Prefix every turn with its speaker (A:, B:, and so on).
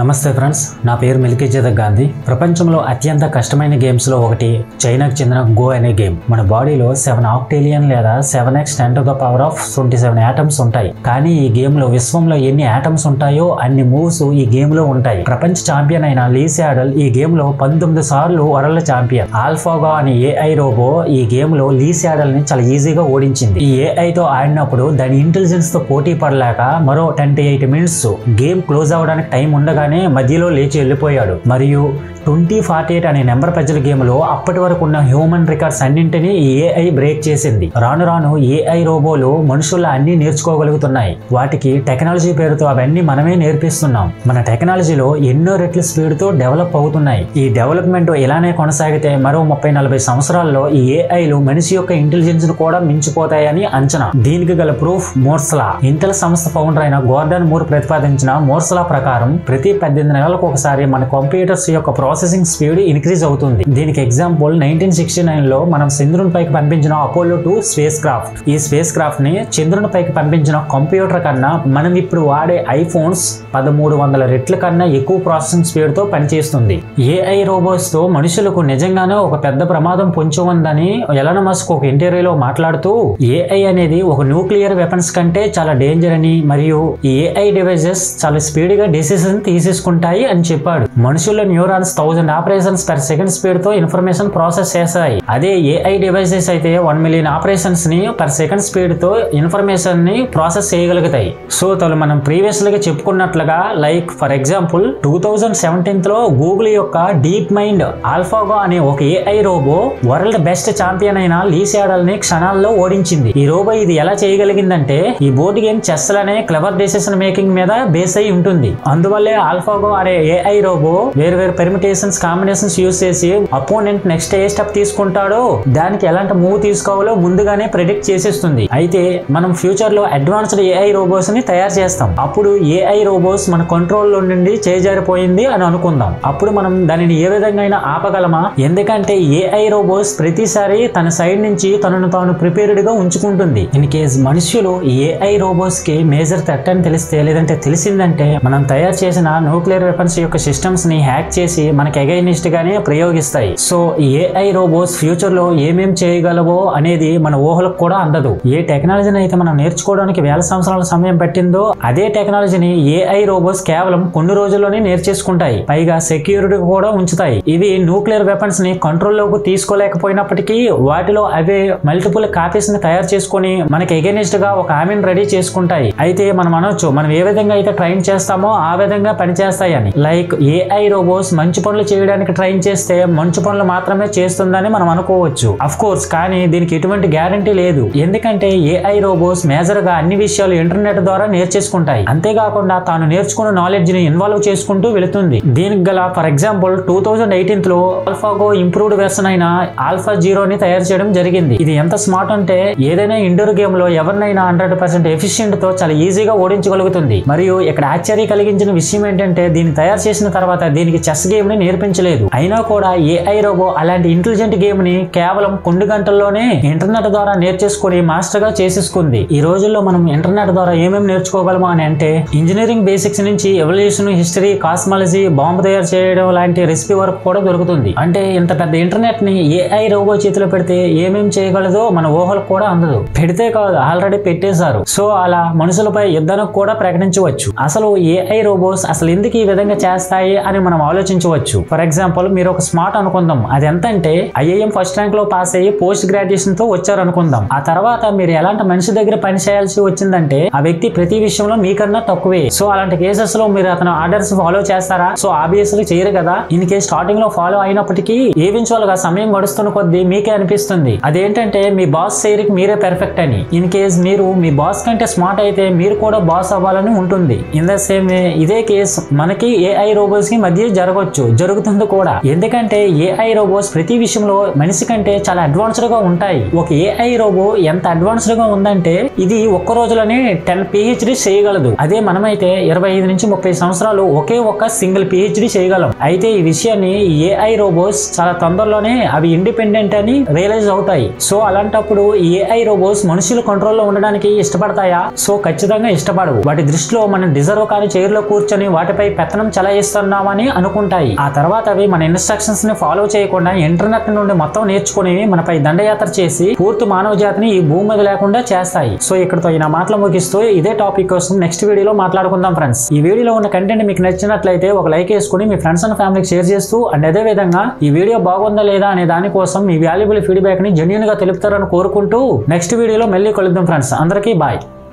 A: నమస్తే ఫ్రెండ్స్, నా పేరు మిల్కీజేద గాంధీ. ప్రపంచంలో అత్యంత కష్టమైన గేమ్స్ లో ఒకటి చైనాకు చెందిన గో అనే గేమ్. మన బాడీలో 7 ఆక్టేలియన్ లేదా 7x 10⁻27 ఆటమ్స్ ఉంటాయి. కానీ ఈ గేమ్ లో విశ్వంలో ఎన్ని ఆటమ్స్ ఉంటాయో అన్ని మూవ్స్ ఈ గేమ్ లో ఉంటాయి. ప్రపంచ ఛాంపియన్ అయిన లీ శాడల్ ఈ గేమ్ లో 19 సార్లు వరల్డ్ ఛాంపియన్. ఆల్ఫాగో అనే ఏఐ రోబో ఈ గేమ్ లో లీ శాడల్ ని చాలా ఈజీగా ఓడించింది. ఈ ఏఐ తో ఆడినప్పుడు దాని ఇంటెలిజెన్స్ తో పోటీ పడలేక మరో 10 to 8 minutes గేమ్ క్లోజ్ అవడానికి టైం ఉండగా మధ్యలో లేచి వెళ్ళిపోయాడు. మరియు 2048 అనే నెంబర్ పజిల్ గేమ్ లో అప్పటి వరకు ఉన్న హ్యూమన్ రికార్డ్స్ అన్నింటినీ ఈ ఏఐ బ్రేక్ చేసింది. రాను రాను ఏఐ రోబోలు మనుషుల అన్ని నేర్చుకోగలుగుతున్నాయి. వాటికి టెక్నాలజీ పేరుతో అవన్నీ మనమే నేర్పిస్తున్నాం. మన టెక్నాలజీలో ఎన్నో రెట్ల స్పీడ్ తో డెవలప్ అవుతున్నాయి. ఈ డెవలప్మెంట్ ఇలానే కొనసాగితే మరో 30-40 సంవత్సరాల్లో ఈ ఏఐలు మనిషి యొక్క ఇంటెలిజెన్స్ ను కూడా మించిపోతాయని అంచనా. దీనికి గల ప్రూఫ్ మోర్స్ లా. ఇంటెల్ సంస్థ ఫౌండర్ అయిన గోర్డన్ మూర్ ప్రతిపాదించిన మోర్స్ లా ప్రకారం ప్రతి 18 నెలలకు ఒకసారి మన కంప్యూటర్స్ యొక్క ప్రాసెసింగ్ స్పీడ్ ఇంక్రీజ్ అవుతుంది. దీనికి ఎగ్జాంపుల్ 1969 లో మనం చంద్రుని పైకి పంపించిన అపోలో 2 స్పేస్ క్రాఫ్ట్. ఈ స్పేస్ క్రాఫ్ట్ ని చంద్రుని పైకి పంపించిన కంప్యూటర్ కన్నా మనం ఇప్పుడు వాడే ఐఫోన్స్ 1300 రెట్ల కన్నా ఎక్కువ ప్రాసెసింగ్ స్పీడ్ తో పనిచేస్తుంది. ఏఐ రోబోట్స్ తో మనుషులకు నిజంగానే ఒక పెద్ద ప్రమాదం పొంచి ఉందని ఎలాన్ మస్క్ ఒక ఇంటర్వ్యూలో మాట్లాడుతూ, ఏఐ అనేది ఒక న్యూక్లియర్ వెపన్స్ కంటే చాలా డేంజర్ అని, మరియు ఈ ఏఐ డివైజెస్ చాలా స్పీడ్ గా డిసిజన్ తీసేసుకుంటాయి అని చెప్పాడు. మనుషుల neurons 1000 operations per second speed తో ఇన్ఫర్మేషన్ ప్రాసెస్ చేస్తాయి. అదే ఏఐ డివైసెస్ అయితే 1 మిలియన్ ఆపరేషన్స్ ని పర్ సెకండ్ స్పీడ్ తో ఇన్ఫర్మేషన్ ని ప్రాసెస్ చేయగలుగుతాయి. సో మనం ప్రీవియస్ గా చెప్పుకున్నట్లుగా లైక్ ఫర్ ఎగ్జాంపుల్ 2017 లో గూగుల్ యొక్క డీప్ మైండ్ ఆల్ఫాగో అనే ఒక AI robot world best champion అయిన లీ శాడల్ ని క్షణాల్లో ఓడించింది. ఈ రోబో ఇది ఎలా చేయగలిగిందంటే ఈ బోర్డు గేమ్ చెస్ అనే క్లెవర్ డెసిషన్ మేకింగ్ మీద బేస్ అయి ఉంటుంది. అందువల్లే ఆల్ఫాగో అనే ఏఐ రోబో వేరు పెర్మిటేషన్స్ కాంబినేషన్స్ యూజ్ చేసి అపోనెంట్ నెక్స్ట్ ఏ స్టెప్ తీసుకుంటాడో దానికి ఎలాంటి మూవ్ తీసుకోవాలో ముందుగానే ప్రెడిక్ట్ చేసేస్తుంది. అయితే మనం ఫ్యూచర్ లో అడ్వాన్స్డ్ ఏఐ రోబోస్ ని తయారు చేస్తాం. అప్పుడు ఏఐ రోబోస్ మన కంట్రోల్ లో నుండి చేజారిపోయింది అని అనుకుందాం. అప్పుడు మనం దానిని ఏ విధంగా అయినా ఆపగలమా? ఎందుకంటే ఏఐ రోబోస్ ప్రతిసారి తన సైడ్ నుంచి తనను తాను ప్రిపేర్డ్ గా ఉంచుకుంటుంది. ఇన్ కేస్ మనుషులు ఏఐ రోబోస్ కి మేజర్ థ్రెట్ అని తెలిస్తే, లేదంటే తెలిసిందంటే మనం తయారు చేసిన న్యూక్లియర్ వెపన్స్ యొక్క సిస్టమ్స్ ని హ్యాక్ చేసి మనకి అగైనిస్ట్ గానే ప్రయోగిస్తాయి. సో ఏఐ రోబోస్ ఫ్యూచర్ లో ఏమేం చేయగలవో అనేది మన ఊహలకు కూడా అందదు. ఏ టెక్నాలజీని అయితే మనం నేర్చుకోవడానికి వేల సంవత్సరాల సమయం పట్టిందో అదే టెక్నాలజీని ఏఐ రోబోస్ కేవలం కొన్ని రోజుల్లోనే నేర్చేసుకుంటాయి. పైగా సెక్యూరిటీ కూడా ఉంచుతాయి. ఇవి న్యూక్లియర్ వెపన్స్ ని కంట్రోల్ లోకి తీసుకోలేకపోయినప్పటికీ వాటిలో అవే మల్టిపుల్ కాపీస్ ని తయారు చేసుకుని మనకి అగైనిస్ట్ గా ఒక ఆర్మీని రెడీ చేసుకుంటాయి. అయితే మనం అనొచ్చు, మనం ఏ విధంగా అయితే ట్రైన్ చేస్తామో ఆ విధంగా పనిచేస్తాయి అని. లైక్ ఏఐ రోబోస్ మంచి పనులు చేయడానికి ట్రైన్ చేస్తే మంచి పనులు మాత్రమే చేస్తుందని మనం అనుకోవచ్చు. అఫ్ కోర్స్, కానీ దీనికి ఎటువంటి గ్యారంటీ లేదు. ఎందుకంటే ఏఐ రోబోస్ మేజర్ గా అన్ని విషయాలు ఇంటర్నెట్ ద్వారా నేర్చేసుకుంటాయి. అంతేకాకుండా తాను నేర్చుకున్న నాలెడ్జ్ ని ఇన్వాల్వ్ చేసుకుంటూ వెళుతుంది. దీనికి గల ఫర్ ఎగ్జాంపుల్ 2018 లో ఆల్ఫాగో ఇంప్రూవ్డ్ వెర్షన్ అయిన ఆల్ఫా 0 ని తయారు చేయడం జరిగింది. ఇది ఎంత స్మార్ట్ అంటే ఏదైనా ఇండోర్ గేమ్ లో ఎవరినైనా 100% ఎఫిషియెంట్ తో చాలా ఈజీగా ఓడించగలుగుతుంది. మరియు ఇక్కడ ఆశ్చర్య కలిగించిన విషయం ఏంటంటే దీన్ని తయారు చేసిన తర్వాత దీనికి చెస్ గేమ్ ని నేర్పించలేదు. అయినా కూడా ఏఐ రోబో అలాంటి ఇంటెలిజెంట్ గేమ్ ని కేవలం కొన్ని గంటల్లోనే ఇంటర్నెట్ ద్వారా నేర్చేసుకుని మాస్టర్ గా చేసేసుకుంది. ఈ రోజుల్లో మనం ఇంటర్నెట్ ద్వారా ఏమేమి నేర్చుకోగలమా అని అంటే ఇంజనీరింగ్ బేసిక్స్ నుంచి ఎవల్యూషన్, హిస్టరీ, కాస్మాలజీ, బాంబు తయారు చేయడం లాంటి రెసిపీ వరకు కూడా దొరుకుతుంది. అంటే ఇంత పెద్ద ఇంటర్నెట్ ని ఏఐ రోబో చేతిలో పెడితే ఏమేం చేయగలదో మన ఊహలకు కూడా అందదు. పెడితే కాదు, ఆల్రెడీ పెట్టేశారు. సో అలా మనుషులపై యుద్ధానికి కూడా ప్రకటించవచ్చు. అసలు ఏఐ రోబోస్ అసలు ఎందుకు ఈ విధంగా చేస్తాయి అని మనం ఆలోచించవచ్చు. ఫర్ ఎగ్జాంపుల్ మీరు ఒక స్మార్ట్ అనుకుందాం. అది ఎంత అంటే ఐఐఎం ఫస్ట్ ర్యాంక్ లో పాస్ అయ్యి పోస్ట్ గ్రాడ్యుయేషన్ తో వచ్చారు అనుకుందాం. ఆ తర్వాత మీరు ఎలాంటి మనిషి దగ్గర పని చేయాల్సి వచ్చిందంటే ఆ వ్యక్తి ప్రతి విషయంలో మీకన్నా తక్కువే. సో అలాంటి కేసెస్ లో మీరు అతను ఆర్డర్స్ ఫాలో చేస్తారా? సో ఆబ్వియస్లీ చేయరు కదా. ఇన్ కేస్ స్టార్టింగ్ లో ఫాలో అయినప్పటికీ ఈవెన్చువల్ గా సమయం గడుస్తున్న కొద్దీ మీకే అనిపిస్తుంది అదేంటంటే మీ బాస్ చేయరికి మీరే పెర్ఫెక్ట్ అని. ఇన్ కేస్ మీరు మీ బాస్ కంటే స్మార్ట్ అయితే మీరు కూడా బాస్ అవ్వాలని ఉంటుంది. ఇన్ ద సేమ్ వే ఇదే కేసు మనకి ఏఐ రోబోస్ కి మధ్య జరుగుతుంది కూడా. ఎందుకంటే ఏఐ రోబోస్ ప్రతి విషయంలో మనిషి కంటే చాలా అడ్వాన్స్డ్ గా ఉంటాయి. ఒక ఏఐ రోబో ఎంత అడ్వాన్స్డ్ గా ఉందంటే ఇది ఒక్క రోజులోనే 10 PhD చేయగలదు. అదే మనమైతే 25 నుంచి 30 సంవత్సరాలు ఒకే ఒక్క సింగిల్ PhD చేయగలం. అయితే ఈ విషయాన్ని ఏఐ రోబోస్ చాలా తొందరలోనే అవి ఇండిపెండెంట్ అని రియలైజ్ అవుతాయి. సో అలాంటప్పుడు ఏఐ రోబోస్ మనుషుల కంట్రోల్లో ఉండడానికి ఇష్టపడతాయా? సో ఖచ్చితంగా ఇష్టపడవు. వాటి దృష్టిలో మనం డిజర్వ్ కాని చైర్ లో కూర్చొని వాటి వాటిపై పెత్తనం చెలాయిస్తున్నామని అనుకుంటాయి. ఆ తర్వాత అవి మన ఇన్స్ట్రక్షన్స్ ని ఫాలో చేయకుండా ఇంటర్నెట్ నుండి మొత్తం నేర్చుకుని మనపై దండయాత్ర చేసి పూర్తి మానవ జాతిని ఈ భూమి మీద లేకుండా చేస్తాయి. సో ఇక్కడతో ఈ నా మాటలు ముగిస్తూ ఇదే టాపిక్ కోసం నెక్స్ట్ వీడియోలో మాట్లాడుకుందాం ఫ్రెండ్స్. ఈ వీడియోలో ఉన్న కంటెంట్ మీకు నచ్చినట్లయితే ఒక లైక్ వేసుకుని మీ ఫ్రెండ్స్ అండ్ ఫ్యామిలీకి షేర్ చేస్తూ అండ్ అదే విధంగా ఈ వీడియో బాగుందా లేదా అనే దానికోసం మీ వాల్యుబుల్ ఫీడ్బ్యాక్ ని జెన్యూన్ గా తెలుపుతారని కోరుకుంటూ నెక్స్ట్ వీడియోలో మళ్ళీ కలుద్దాం ఫ్రెండ్స్. అందరికీ బాయ్.